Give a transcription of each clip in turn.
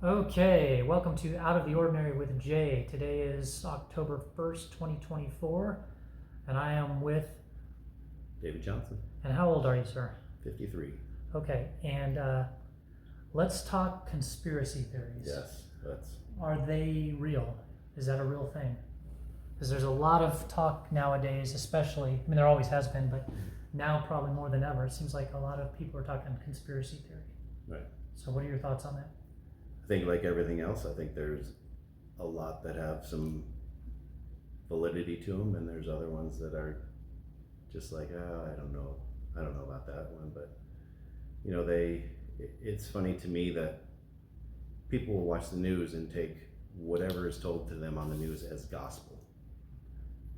Okay, welcome to Out of the Ordinary with Jay. Today is October 1st, 2024, and I am with. David Johnson. And how old are you, sir? 53. Okay, and let's talk conspiracy theories. Yes, that's. Are they real? Is that a real thing? Because there's a lot of talk nowadays, especially, I mean, there always has been, but now probably more than ever, it seems like a lot of people are talking conspiracy theory. Right. So what are your thoughts on that? I think like everything else, I think there's a lot that have some validity to them, and there's other ones that are just like, oh, I don't know about that one. But you know, it's funny to me that people will watch the news and take whatever is told to them on the news as gospel,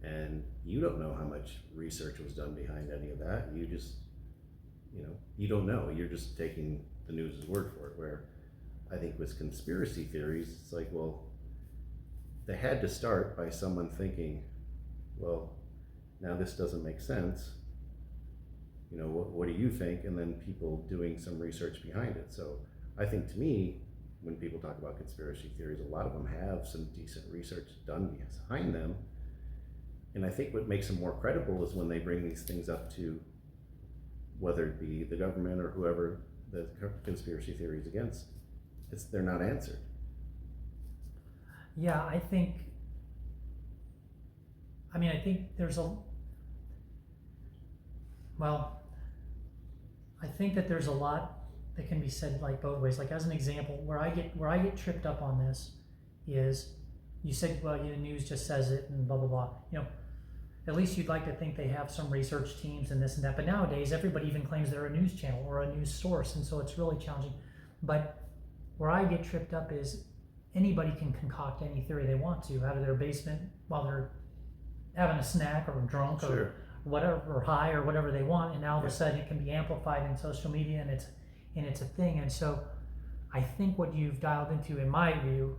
and you don't know how much research was done behind any of that. You just, you don't know. You're just taking the news' word for it. Where I think with conspiracy theories, it's like, well, they had to start by someone thinking, well, now this doesn't make sense. What do you think? And then people doing some research behind it. So I think, to me, when people talk about conspiracy theories, a lot of them have some decent research done behind them. And I think what makes them more credible is when they bring these things up to, whether it be the government or whoever the conspiracy theory is against, they're not answered. Yeah, I think there's I think that there's a lot that can be said like both ways. Like, as an example, where I get tripped up on this is, you said, well, the news just says it and blah blah blah. At least you'd like to think they have some research teams and this and that. But nowadays, everybody even claims they're a news channel or a news source, and so it's really challenging. But where I get tripped up is anybody can concoct any theory they want to out of their basement while they're having a snack or drunk Sure. or whatever, or high or whatever they want, and now all of a sudden it can be amplified in social media, and it's a thing. And so I think what you've dialed into, in my view,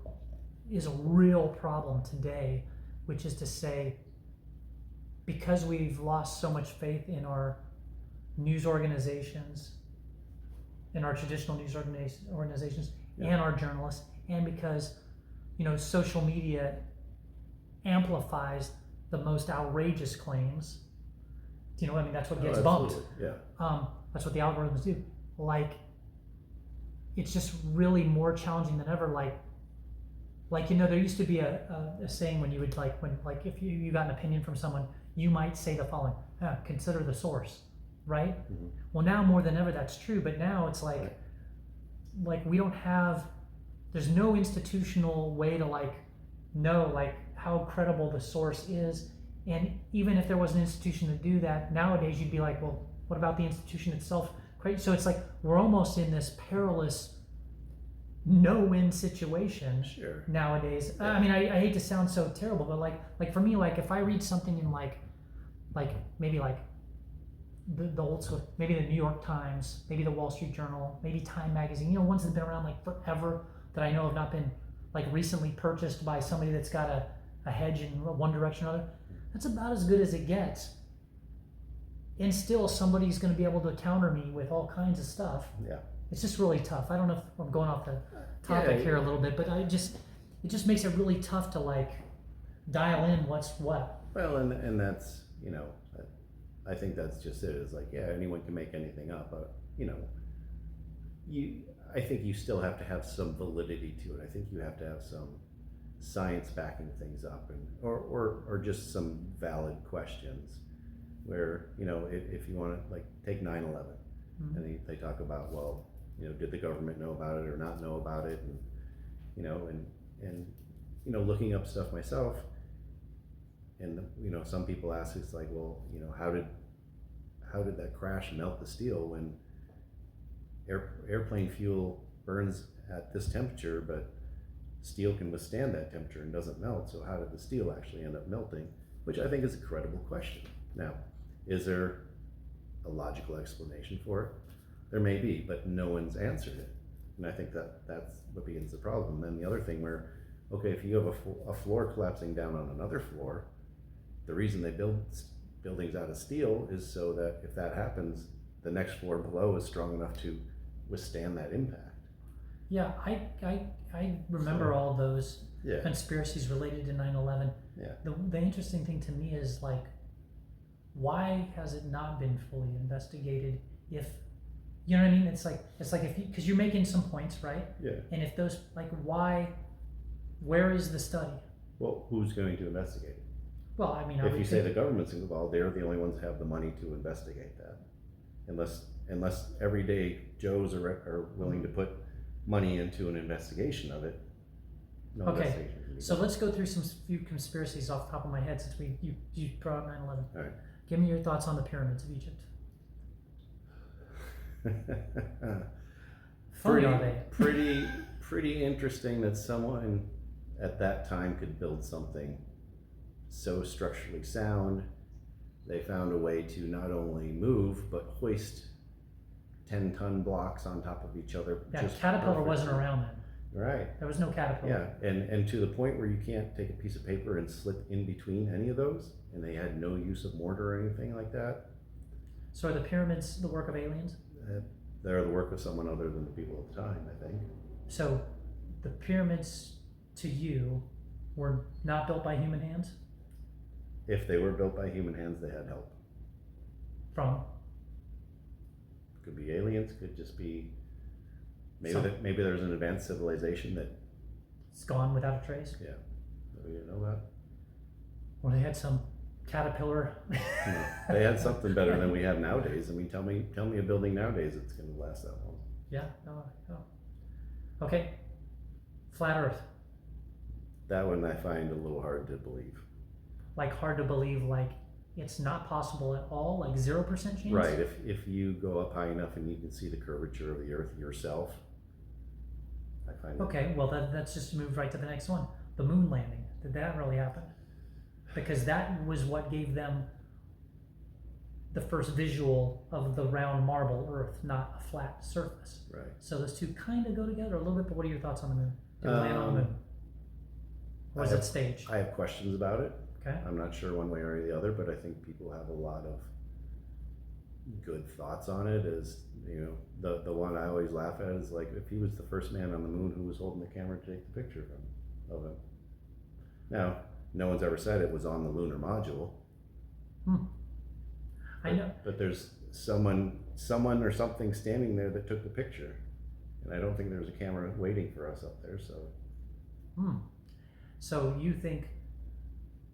is a real problem today, which is to say, because we've lost so much faith in our news organizations, in our traditional news organizations, Yeah. and our journalists, and because social media amplifies the most outrageous claims. That's what gets bumped. Yeah. That's what the algorithms do. Like, it's just really more challenging than ever. There used to be a saying when you would if you got an opinion from someone, you might say the following: consider the source, right? Mm-hmm. Well, now more than ever that's true, but now it's like, we don't have, there's no institutional way to know how credible the source is. And even if there was an institution to do that, nowadays you'd be like, well, what about the institution itself? So it's like we're almost in this perilous no-win situation. Sure. Nowadays. Yeah. I hate to sound so terrible, but like for me, if I read something in maybe the old school, maybe the New York Times, maybe the Wall Street Journal, maybe Time Magazine, ones that have been around forever, that I know have not been recently purchased by somebody that's got a hedge in one direction or another. That's about as good as it gets. And still somebody's going to be able to counter me with all kinds of stuff. Yeah. It's just really tough. I don't know if I'm going off the topic here a little bit, but it just makes it really tough to dial in what's what. Well, and that's, I think that's just it. It's anyone can make anything up, but I think you still have to have some validity to it. I think you have to have some science backing things up, and or just some valid questions. Where if you want to take 9/11, mm-hmm. and they talk about, well, did the government know about it or not know about it, and looking up stuff myself, and some people ask, it's like, well, how did that crash melt the steel when airplane fuel burns at this temperature, but steel can withstand that temperature and doesn't melt? So how did the steel actually end up melting? Which I think is a credible question. Now, is there a logical explanation for it? There may be, but no one's answered it. And I think that's what begins the problem. And then the other thing where, okay, if you have a floor collapsing down on another floor, the reason they build buildings out of steel is so that if that happens, the next floor below is strong enough to withstand that impact. Yeah, I remember all those Yeah. conspiracies related to 9/11. Yeah. The interesting thing to me is like, why has it not been fully investigated? If you know what I mean, it's like if because you're making some points, right? Yeah. And if those like why, where is the study? Well, who's going to investigate it? Well, I mean, I If would you say think, the government's involved, they're the only ones that have the money to investigate that. Unless everyday Joes are willing to put money into an investigation of it. No Okay, investigation can be so done. let's go through some few conspiracies off the top of my head since you brought up 9/11. All right. Give me your thoughts on the pyramids of Egypt. Funny, are they? pretty interesting that someone at that time could build something so structurally sound. They found a way to not only move but hoist 10-ton blocks on top of each other. Yeah, just Caterpillar wasn't perfectly. around then. Right. There was no Caterpillar. Yeah, and to the point where you can't take a piece of paper and slip in between any of those, and they had no use of mortar or anything like that. So are the pyramids the work of aliens? They're the work of someone other than the people at the time, I think. So the pyramids to you were not built by human hands? If they were built by human hands, they had help. From? Could be aliens, could just be maybe Some- maybe there's an advanced civilization that It's gone without a trace? that we didn't know about. Or they had some caterpillar? They had something better than we have nowadays. I mean, tell me a building nowadays that's going to last that long. Yeah, no. Okay. Flat Earth. That one I find a little hard to believe. Like hard to believe, like it's not possible at all, like 0% chance? Right, if you go up high enough and you can see the curvature of the Earth yourself, I find Okay, well that's just move right to the next one. The moon landing. Did that really happen? Because that was what gave them the first visual of the round marble Earth, not a flat surface. right. So those two kind of go together a little bit, but what are your thoughts on the moon? Did it land on the moon? Or was it staged? I have questions about it. Okay. I'm not sure one way or the other, but I think people have a lot of good thoughts on it. As you know, the one I always laugh at is like, if he was the first man on the moon, who was holding the camera to take the picture of him? Now, no one's ever said it was on the lunar module. I know. But there's someone or something standing there that took the picture, and I don't think there was a camera waiting for us up there. So. So you think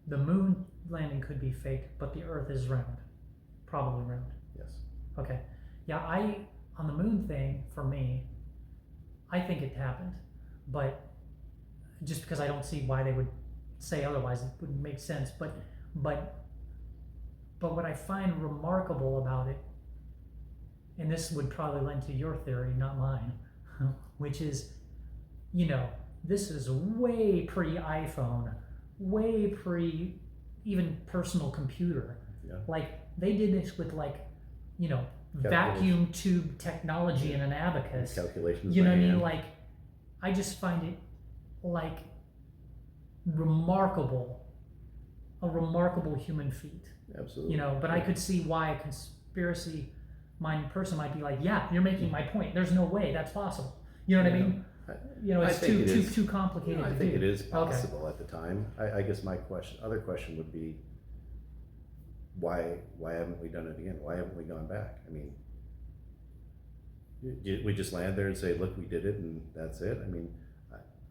the moon landing could be fake, but the Earth is round, probably round. Yes. Okay. Yeah, on the moon thing, for me, I think it happened, but just because I don't see why they would say otherwise, it wouldn't make sense. But what I find remarkable about it, and this would probably lend to your theory, not mine, which is, this is way pre-iPhone, way pre even personal computer. Yeah. Like they did this with vacuum tube technology and an abacus. Calculations. You know what I mean? hand. Like, I just find it like remarkable, a remarkable human feat. Absolutely. But I could see why a conspiracy minded person might be like, yeah, you're making my point. There's no way that's possible. You know what I mean? It's I think it is. too complicated I to think do. it is possible at the time. I guess my other question would be, why haven't we done it again? Why haven't we gone back? I mean, we just land there and say, look, we did it, and that's it. I mean,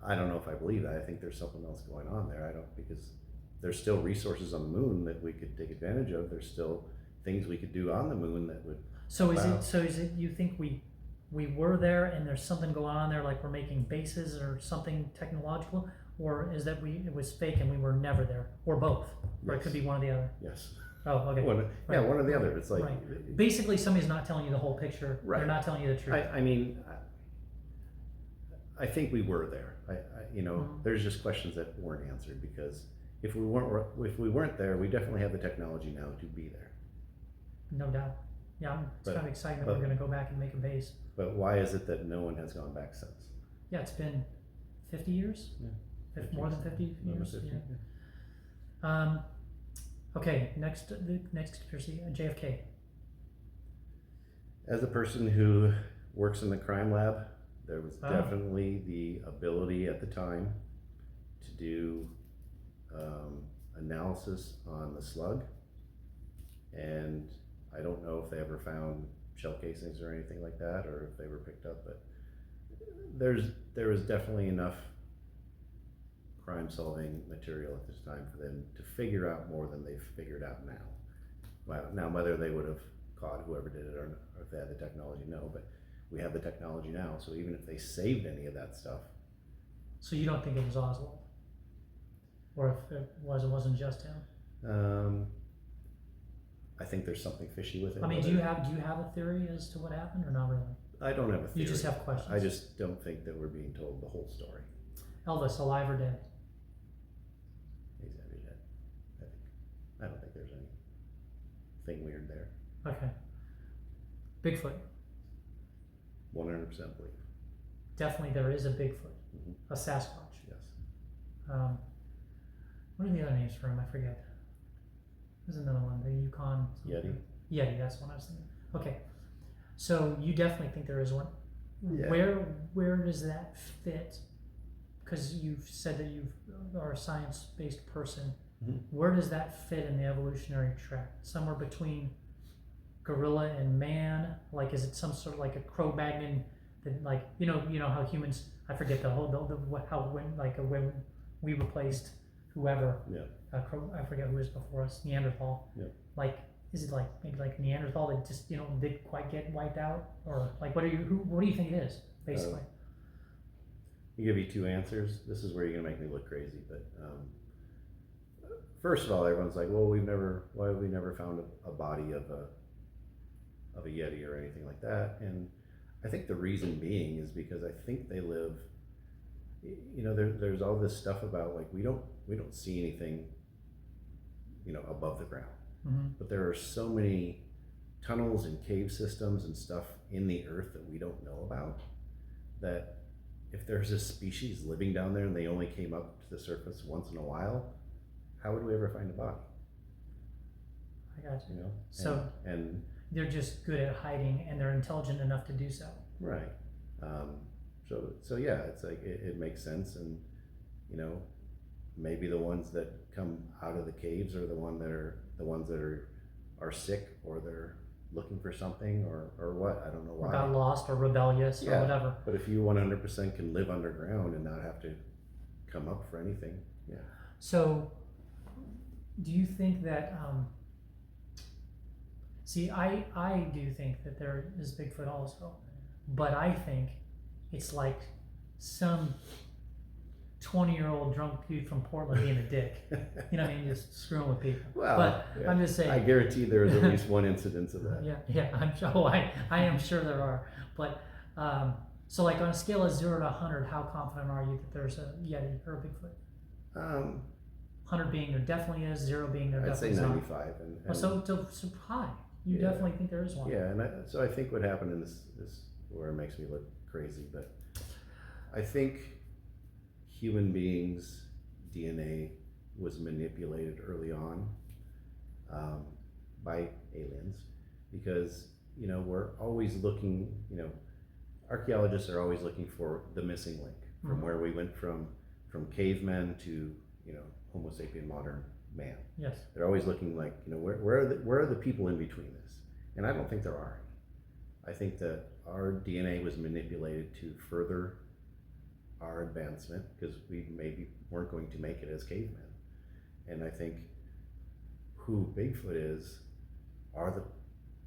I don't know if I believe that. I think there's something else going on there. Because there's still resources on the moon that we could take advantage of. There's still things we could do on the moon that would. So is it you think we were there and there's something going on there, like we're making bases or something technological, or is that it was fake and we were never there, or both, or it could be one or the other? Yes. Oh, okay. One or the other. It's like basically somebody's not telling you the whole picture. Right. They're not telling you the truth. I mean, I think we were there. There's just questions that weren't answered, because if we weren't there, we definitely have the technology now to be there. No doubt. Yeah, it's kind of exciting that we're going to go back and make a base. But why is it that no one has gone back since? Yeah, it's been 50 years. Yeah. More than 50 years. 50, yeah. Okay, the next conspiracy, JFK. As a person who works in the crime lab, There was Oh. definitely the ability at the time to do analysis on the slug, and I don't know if they ever found shell casings or anything like that, or if they were picked up, but there was definitely enough crime solving material at this time for them to figure out more than they've figured out now. Well, now whether they would have caught whoever did it or if they had the technology, no, but we have the technology now, so even if they saved any of that stuff. So you don't think it was Oswald? Or if it wasn't just him? I think there's something fishy with it. I mean, do you have a theory as to what happened, or not really? I don't have a theory. You just have questions. I just don't think that we're being told the whole story. Elvis, alive or dead? He's every dead. I don't think there's anything weird there. Okay. Bigfoot. 100% believe. Definitely there is a Bigfoot. Mhm. A Sasquatch. Yes. What are the other names for him? I forget. There's another one. The Yukon. Yeti. Yeti, that's what I was thinking. Okay. So you definitely think there is one. Yeah. Where does that fit? Because you've said that you are a science-based person. Mhm. Where does that fit in the evolutionary track? Somewhere between gorilla and man? Like, is it some sort of like a Cro-Magnon that, like, you know how humans? I forget when we replaced whoever. Yeah. I forget who was before us. Neanderthal. Yeah. Like, is it like maybe like Neanderthal that just didn't quite get wiped out, or like what do you think it is basically? I'll give you two answers. This is where you're gonna make me look crazy, but first of all, everyone's like, well, why have we never found a body of a Yeti or anything like that? And I think the reason being is because I think they live. There's all this stuff about, like, we don't see anything, above the ground. Mm-hmm. But there are so many tunnels and cave systems and stuff in the earth that we don't know about, that if there's a species living down there and they only came up to the surface once in a while, how would we ever find a body? I got you. So they're just good at hiding, and they're intelligent enough to do so. Right. So yeah, it's like it makes sense, and maybe the ones that come out of the caves are the ones that are sick, or they're looking for something, or what, I don't know why. Or got lost, or rebellious, or whatever. But if you 100% can live underground and not have to come up for anything, yeah. So, do you think that? See, I do think that there is Bigfoot also, but I think it's like some 20-year-old drunk dude from Portland being a dick. You know what I mean? Just screwing with people. Well, but yeah. I'm just saying. I guarantee there is at least one incidence of that. Yeah, I'm sure. Oh, I am sure there are. But so, like, on a scale of 0 to 100, how confident are you that there's a Yeti or a Bigfoot? 100 being there definitely is, 0 being there I'd say definitely is 95. not. So high. You definitely think there is one. Yeah, and so I think what happened in this where it makes me look crazy, but I think human beings' DNA was manipulated early on by aliens, because we're always looking. Archaeologists are always looking for the missing link from where we went from cavemen to Homo sapien modern man. Yes. They're always looking, like, where are the people in between this? And I don't think there are any. I think that our DNA was manipulated to further our advancement, because we maybe weren't going to make it as cavemen. And I think who Bigfoot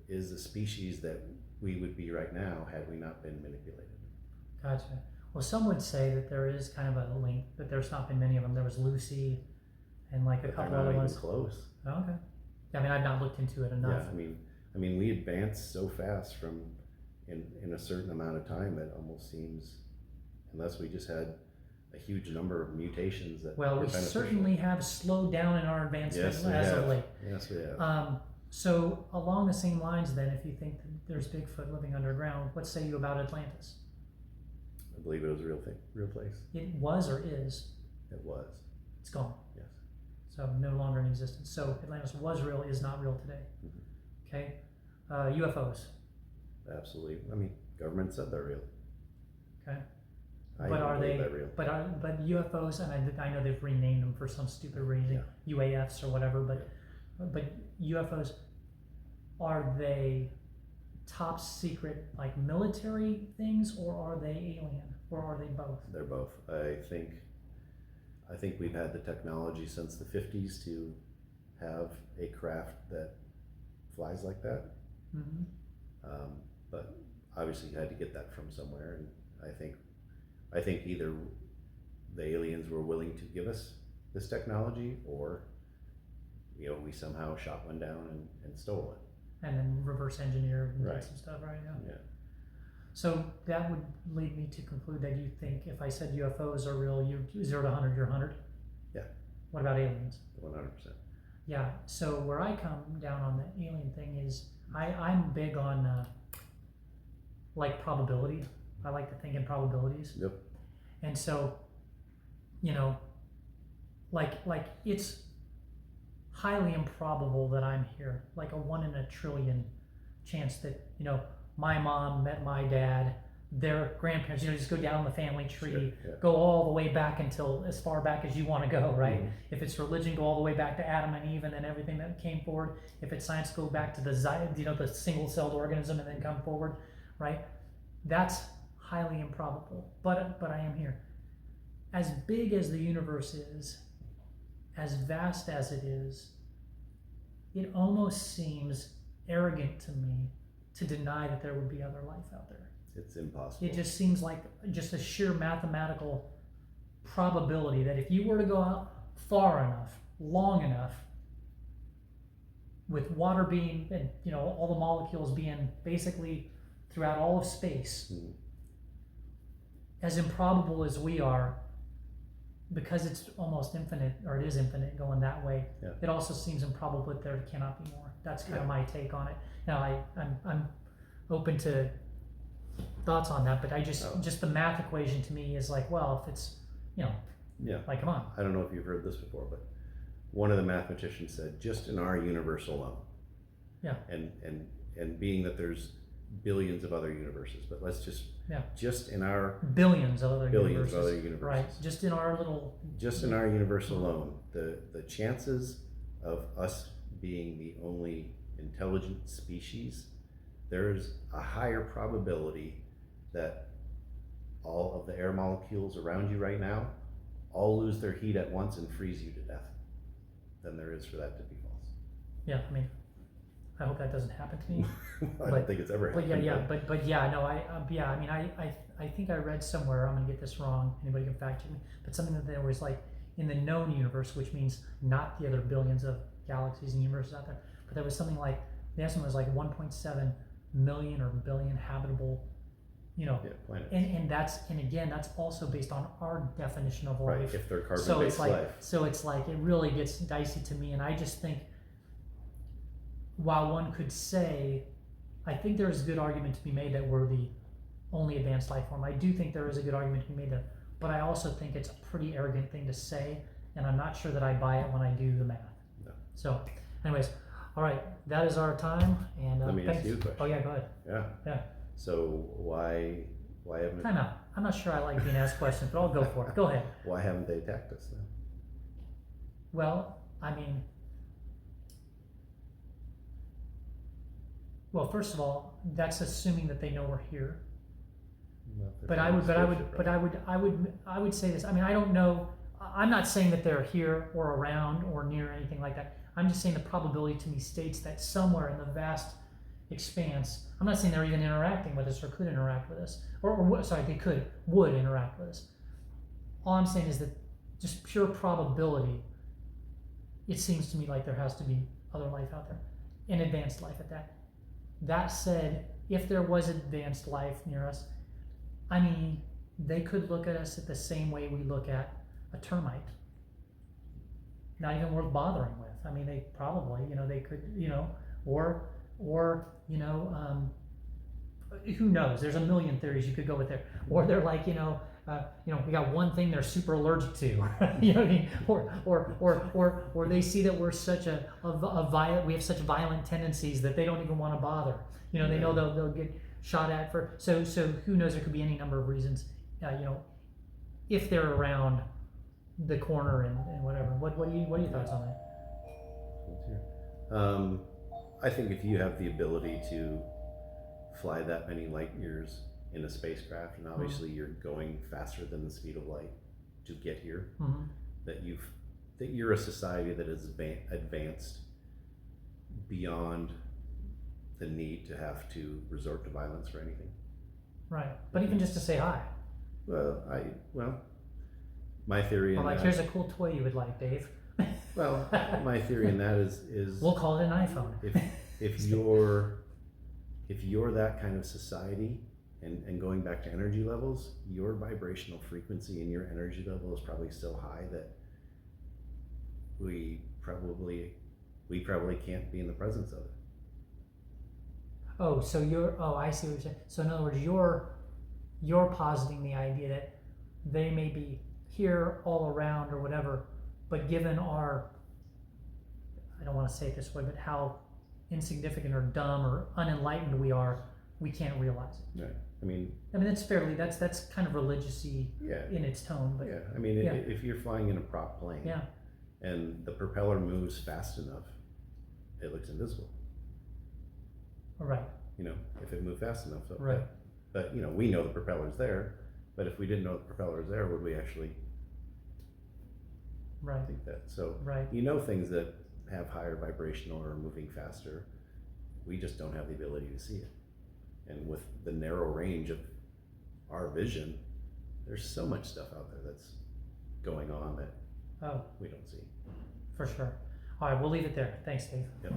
is the species that we would be right now had we not been manipulated. Gotcha. Well, some would say that there is kind of a link, but there's not been many of them. There was Lucy and like a couple other ones. Close. Oh, okay. I mean, I've not looked into it enough. Yeah, I mean, we advanced so fast from in a certain amount of time that almost seems, unless we just had a huge number of mutations that. Well, we certainly have slowed down in our advancement as of late. Yes, we have. So along the same lines, then, if you think that there's Bigfoot living underground, what say you about Atlantis? I believe it was a real place. It was or is? It was. It's gone. Yes. So no longer in existence. So Atlantis was real, is not real today. Mm-hmm. Okay. UFOs. Absolutely. I mean, government said they're real. Okay. I But don't are believe they? that real. But UFOs, and I know they've renamed them for some stupid reason, UAFs or whatever. But UFOs, are they top secret like military things, or are they alien, or are they both? They're both. I think we've had the technology since the 50s to have a craft that flies like that. Mm-hmm. But obviously you had to get that from somewhere, and I think either the aliens were willing to give us this technology, or we somehow shot one down and stole it. And then reverse engineer and Right. did some stuff, right? Yeah. So that would lead me to conclude that you think if I said UFOs are real, you 0 to 100, you're 100. Yeah. What about aliens? 100%. Yeah. So where I come down on the alien thing is I'm big on like probability. I like to think in probabilities. Yep. And so, like it's highly improbable that I'm here. Like a 1 in a trillion chance that my mom met my dad, their grandparents. Just go down the family tree, Sure, yeah. go all the way back until as far back as you want to go, right? Mhm. If it's religion, go all the way back to Adam and Eve, and then everything that came forward. If it's science, go back to the the single-celled organism and then come forward, right? That's highly improbable, but I am here. As big as the universe is, as vast as it is, it almost seems arrogant to me to deny that there would be other life out there. It's impossible. It just seems like just a sheer mathematical probability that if you were to go out far enough, long enough, with water being, and all the molecules being basically throughout all of space, Mhm. as improbable as we are, because it's almost infinite, or it is infinite going that way, Yeah. it also seems improbable that there cannot be more. That's kind of Yeah. my take on it. Now I'm open to thoughts on that, but just the math equation to me is like, well, if it's Yeah. like, come on. I don't know if you've heard this before, but one of the mathematicians said, just in our universe alone. Yeah. And being that there's billions of other universes, but let's just in our Billions of other billions universes. of other universes. Right. Just in our little. Just in our universe alone, the chances of us being the only intelligent species, there's a higher probability that all of the air molecules around you right now all lose their heat at once and freeze you to death than there is for that to be false. Yeah. I mean, I hope that doesn't happen to me. I don't think it's ever But happened. I mean, I think I read somewhere, I'm gonna get this wrong, anybody can fact check me, but something that there was like in the known universe, which means not the other billions of galaxies and universes out there, but there was something like, the estimate was like 1.7 million or billion habitable, planets. and again, that's also based on our definition of life. Right, if they're So carbon-based life. it's like, it really gets dicey to me, and I just think, while one could say, I think there is a good argument to be made that we're the only advanced life form. I do think there is a good argument to be made there, but I also think it's a pretty arrogant thing to say, and I'm not sure that I buy it when I do the math. No. So, anyways, all right, that is our time, and Let me thanks. ask you a question. Oh yeah, go ahead. Yeah. So why haven't Time out. I'm not sure I like being asked questions, but I'll go for it. Go ahead. why haven't they attacked us then? Well, I mean, first of all, that's assuming that they know we're here. Well, But I would say this. I mean, I don't know. I'm not saying that they're here or around or near anything like that. I'm just saying the probability to me states that somewhere in the vast expanse, I'm not saying they're even interacting with us or could interact with us, they would interact with us. All I'm saying is that just pure probability, it seems to me like there has to be other life out there, and advanced life at that. That said, if there was advanced life near us, I mean, they could look at us at the same way we look at a termite. Not even worth bothering with. I mean, they probably, they could, or who knows? There's a million theories you could go with there. Or they're like, we got one thing they're super allergic to. You know what I mean? Or they see that we're such a violent, we have such violent tendencies that they don't even want to bother. They know they'll get shot at for. So who knows? There could be any number of reasons. if they're around the corner and whatever. What are your thoughts on that? I think if you have the ability to fly that many light years in a spacecraft, and obviously you're going faster than the speed of light to get here, that you're a society that is advanced beyond the need to have to resort to violence for anything. Right, but even just to say hi. My theory. Or like, here's a cool toy you would like, Dave. Well, my theory in that is we'll call it an iPhone. if you're that kind of society, and going back to energy levels, your vibrational frequency and your energy level is probably so high that we probably can't be in the presence of it. Oh, so I see what you're saying. So in other words, you're positing the idea that they may be here all around or whatever, but given our, I don't want to say it this way, but how insignificant or dumb or unenlightened we are, we can't realize it. Right. I mean that's kind of religious-y in its tone. But if you're flying in a prop plane, and the propeller moves fast enough, it looks invisible. Right. If it moved fast enough. So, right. But we know the propeller's there. But if we didn't know the propeller's there, would we actually think that? So things that have higher vibrational or are moving faster, we just don't have the ability to see it. And with the narrow range of our vision, there's so much stuff out there that's going on that we don't see. For sure. All right, we'll leave it there. Thanks, Dave. Yep.